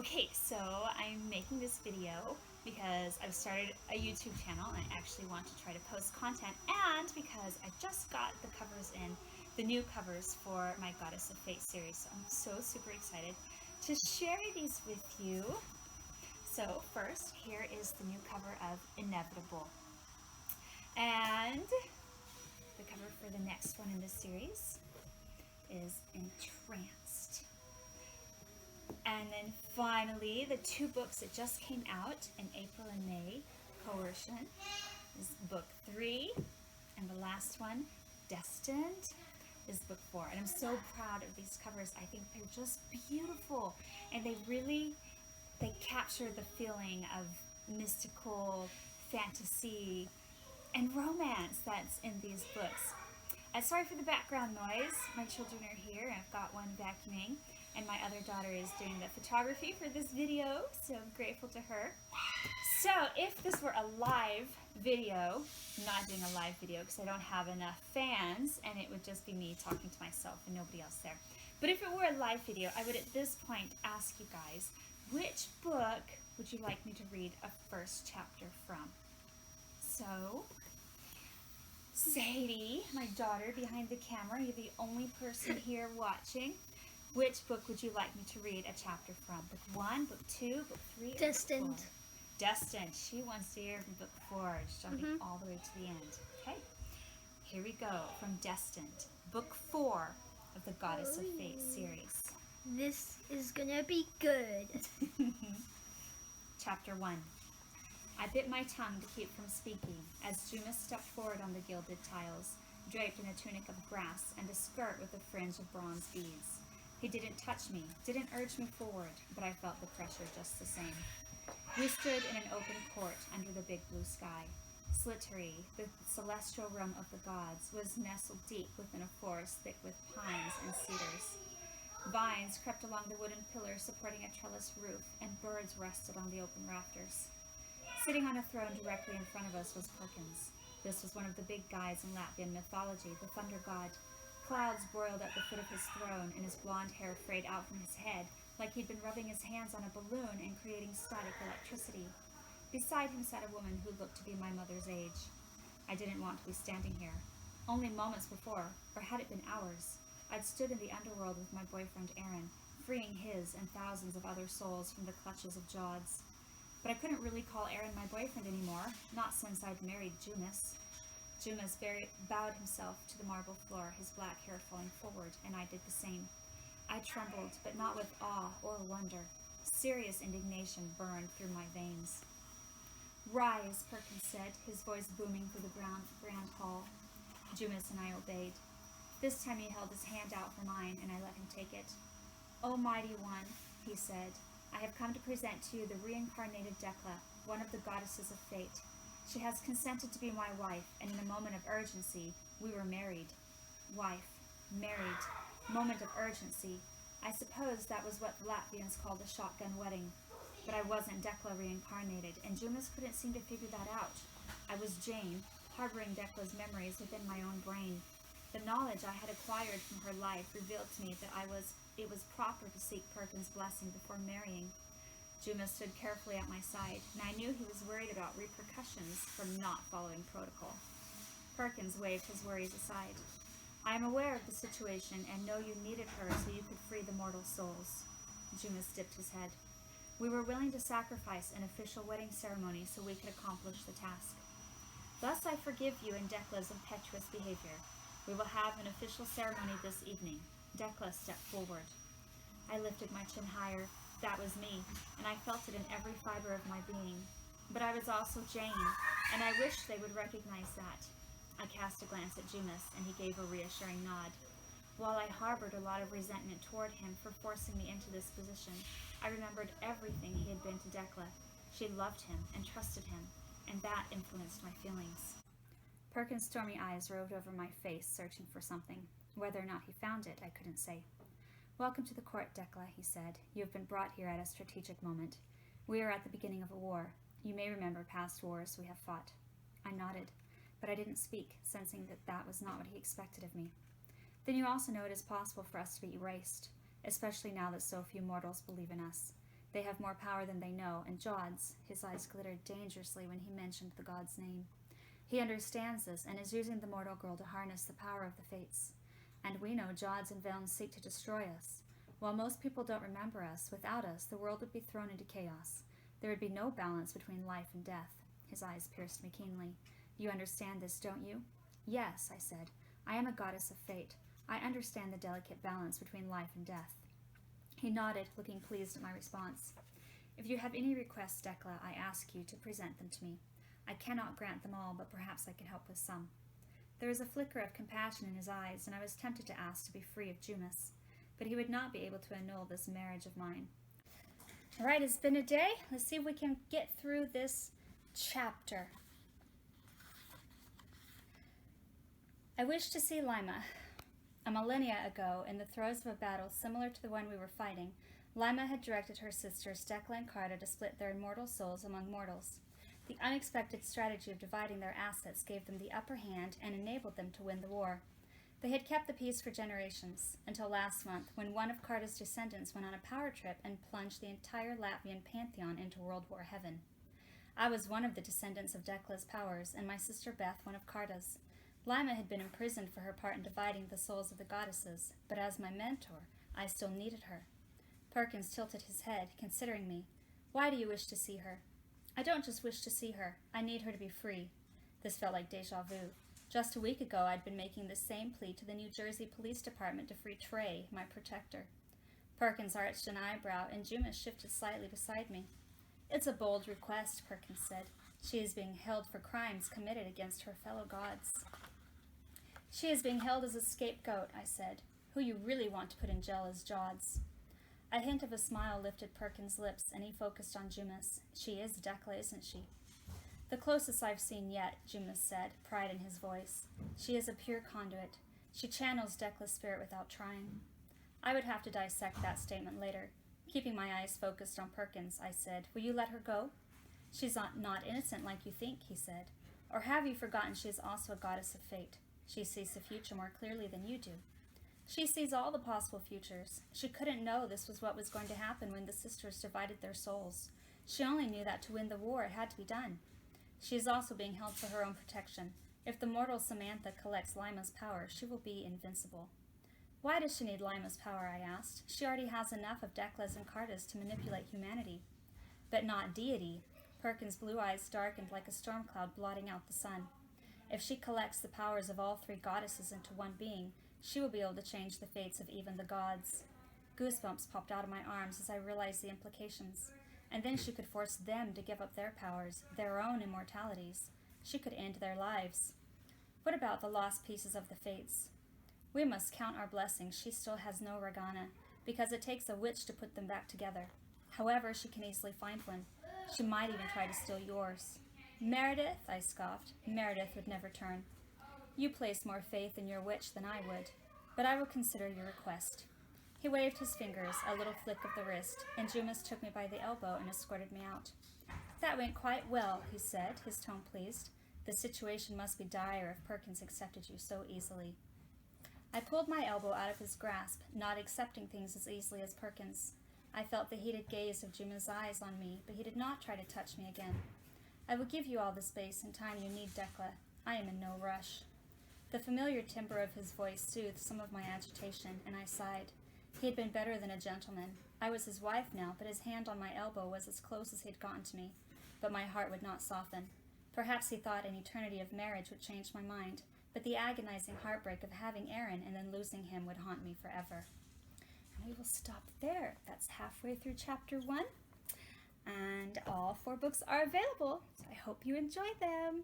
Okay, so I'm making this video because I've started a YouTube channel and I actually want to try to post content, and because I just got the covers in, the new covers for my Goddess of Fate series. So I'm so super excited to share these with you. So first, here is the new cover of Inevitable. And the cover for the next one in this series is Entranced. And then finally, the two books that just came out in April and May, Coercion is book 3, and the last one, Destined, is book 4. And I'm so proud of these covers. I think they're just beautiful, and they capture the feeling of mystical fantasy and romance that's in these books. Sorry for the background noise. My children are here, and I've got one vacuuming, and my other daughter is doing the photography for this video, so I'm grateful to her. So if this were a live video, I'm not doing a live video because I don't have enough fans, and it would just be me talking to myself and nobody else there. But if it were a live video, I would at this point ask you guys, which book would you like me to read a first chapter from? So, Sadie, my daughter behind the camera, you're the only person here watching. Which book would you like me to read a chapter from? Book 1, book 2, book 3, Destined. Book 4? Destined. She wants to hear from book 4, jumping all the way to the end. Okay, here we go from Destined, book 4 of the Goddess of Fate series. This is gonna be good. Chapter 1. I bit my tongue to keep from speaking as Juma stepped forward on the gilded tiles, draped in a tunic of grass and a skirt with a fringe of bronze beads. He didn't touch me, didn't urge me forward, but I felt the pressure just the same. We stood in an open court under the big blue sky. Slitteri, the celestial realm of the gods, was nestled deep within a forest thick with pines and cedars. Vines crept along the wooden pillars supporting a trellis roof, and birds rested on the open rafters. Sitting on a throne directly in front of us was Perkins. This was one of the big guys in Latvian mythology, the thunder god. Clouds boiled at the foot of his throne, and his blonde hair frayed out from his head, like he'd been rubbing his hands on a balloon and creating static electricity. Beside him sat a woman who looked to be my mother's age. I didn't want to be standing here. Only moments before, or had it been hours, I'd stood in the underworld with my boyfriend Aaron, freeing his and thousands of other souls from the clutches of Jods. But I couldn't really call Aaron my boyfriend anymore, not since I'd married Jumas. Jumas bowed himself to the marble floor, his black hair falling forward, and I did the same. I trembled, but not with awe or wonder. Serious indignation burned through my veins. "Rise," Perkins said, his voice booming through the grand hall. Jumas and I obeyed. This time he held his hand out for mine, and I let him take it. "O mighty one," he said, "I have come to present to you the reincarnated Dekla, one of the goddesses of fate. She has consented to be my wife, and in a moment of urgency, we were married." Wife, married, moment of urgency. I suppose that was what the Latvians called a shotgun wedding. But I wasn't Dekla reincarnated, and Jumas couldn't seem to figure that out. I was Jane, harboring Dekla's memories within my own brain. The knowledge I had acquired from her life revealed to me that it was proper to seek Perkins' blessing before marrying. Juma stood carefully at my side, and I knew he was worried about repercussions from not following protocol. Perkins waved his worries aside. "I am aware of the situation and know you needed her so you could free the mortal souls." Juma dipped his head. "We were willing to sacrifice an official wedding ceremony so we could accomplish the task. Thus I forgive you in Dekla's impetuous behavior. We will have an official ceremony this evening." Dekla stepped forward. I lifted my chin higher. That was me, and I felt it in every fiber of my being. But I was also Jane, and I wished they would recognize that. I cast a glance at Jumas, and he gave a reassuring nod. While I harbored a lot of resentment toward him for forcing me into this position, I remembered everything he had been to Dekla. She loved him and trusted him, and that influenced my feelings. Perkins' stormy eyes roved over my face, searching for something. Whether or not he found it, I couldn't say. "Welcome to the court, Dekla," he said. "You have been brought here at a strategic moment. We are at the beginning of a war. You may remember past wars we have fought." I nodded, but I didn't speak, sensing that that was not what he expected of me. "Then you also know it is possible for us to be erased, especially now that so few mortals believe in us. They have more power than they know, and Jod's, his eyes glittered dangerously when he mentioned the god's name. He understands this and is using the mortal girl to harness the power of the fates. And we know Jod's and Velns seek to destroy us. While most people don't remember us, without us, the world would be thrown into chaos. There would be no balance between life and death. His eyes pierced me keenly. You understand this, don't you? Yes, I said. I am a goddess of fate. I understand the delicate balance between life and death. He nodded, looking pleased at my response. If you have any requests, Dekla, I ask you to present them to me. I cannot grant them all, but perhaps I can help with some. There was a flicker of compassion in his eyes, and I was tempted to ask to be free of Jumis, but he would not be able to annul this marriage of mine. All right, it's been a day. Let's see if we can get through this chapter. I wish to see Lima. A millennia ago, in the throes of a battle similar to the one we were fighting, Lima had directed her sisters Dekla and Carta to split their immortal souls among mortals. The unexpected strategy of dividing their assets gave them the upper hand and enabled them to win the war. They had kept the peace for generations, until last month, when one of Carta's descendants went on a power trip and plunged the entire Latvian pantheon into World War heaven. I was one of the descendants of Dekla's powers, and my sister Beth one of Carta's. Lima had been imprisoned for her part in dividing the souls of the goddesses, but as my mentor, I still needed her. Perkins tilted his head, considering me. Why do you wish to see her? I don't just wish to see her. I need her to be free. This felt like deja vu. Just a week ago, I'd been making the same plea to the New Jersey Police Department to free Trey, my protector. Perkins arched an eyebrow, and Jumis shifted slightly beside me. It's a bold request, Perkins said. She is being held for crimes committed against her fellow gods. She is being held as a scapegoat, I said. Who you really want to put in jail is Jod's. A hint of a smile lifted Perkins' lips, and he focused on Jumis. She is Dekla, isn't she? The closest I've seen yet, Jumis said, pride in his voice. She is a pure conduit. She channels Dekla's spirit without trying. I would have to dissect that statement later. Keeping my eyes focused on Perkins, I said, will you let her go? She's not innocent like you think, he said. Or have you forgotten she is also a goddess of fate? She sees the future more clearly than you do. She sees all the possible futures. She couldn't know this was what was going to happen when the sisters divided their souls. She only knew that to win the war it had to be done. She is also being held for her own protection. If the mortal Samantha collects Lima's power, she will be invincible. Why does she need Lima's power, I asked. She already has enough of Dekla's and Carta's to manipulate humanity. But not deity. Perkins' blue eyes darkened like a storm cloud blotting out the sun. If she collects the powers of all three goddesses into one being, she will be able to change the fates of even the gods. Goosebumps popped out of my arms as I realized the implications. And then she could force them to give up their powers, their own immortalities. She could end their lives. What about the lost pieces of the fates? We must count our blessings. She still has no Regana, because it takes a witch to put them back together. However, she can easily find one. She might even try to steal yours. Meredith, I scoffed. Meredith would never turn. You place more faith in your witch than I would, but I will consider your request. He waved his fingers, a little flick of the wrist, and Jumis took me by the elbow and escorted me out. That went quite well, he said, his tone pleased. The situation must be dire if Perkins accepted you so easily. I pulled my elbow out of his grasp, not accepting things as easily as Perkins. I felt the heated gaze of Jumis' eyes on me, but he did not try to touch me again. I will give you all the space and time you need, Dekla. I am in no rush. The familiar timbre of his voice soothed some of my agitation, and I sighed. He had been better than a gentleman. I was his wife now, but his hand on my elbow was as close as he had gotten to me. But my heart would not soften. Perhaps he thought an eternity of marriage would change my mind, but the agonizing heartbreak of having Aaron and then losing him would haunt me forever. And we will stop there. That's halfway through chapter 1. And all 4 books are available, so I hope you enjoy them.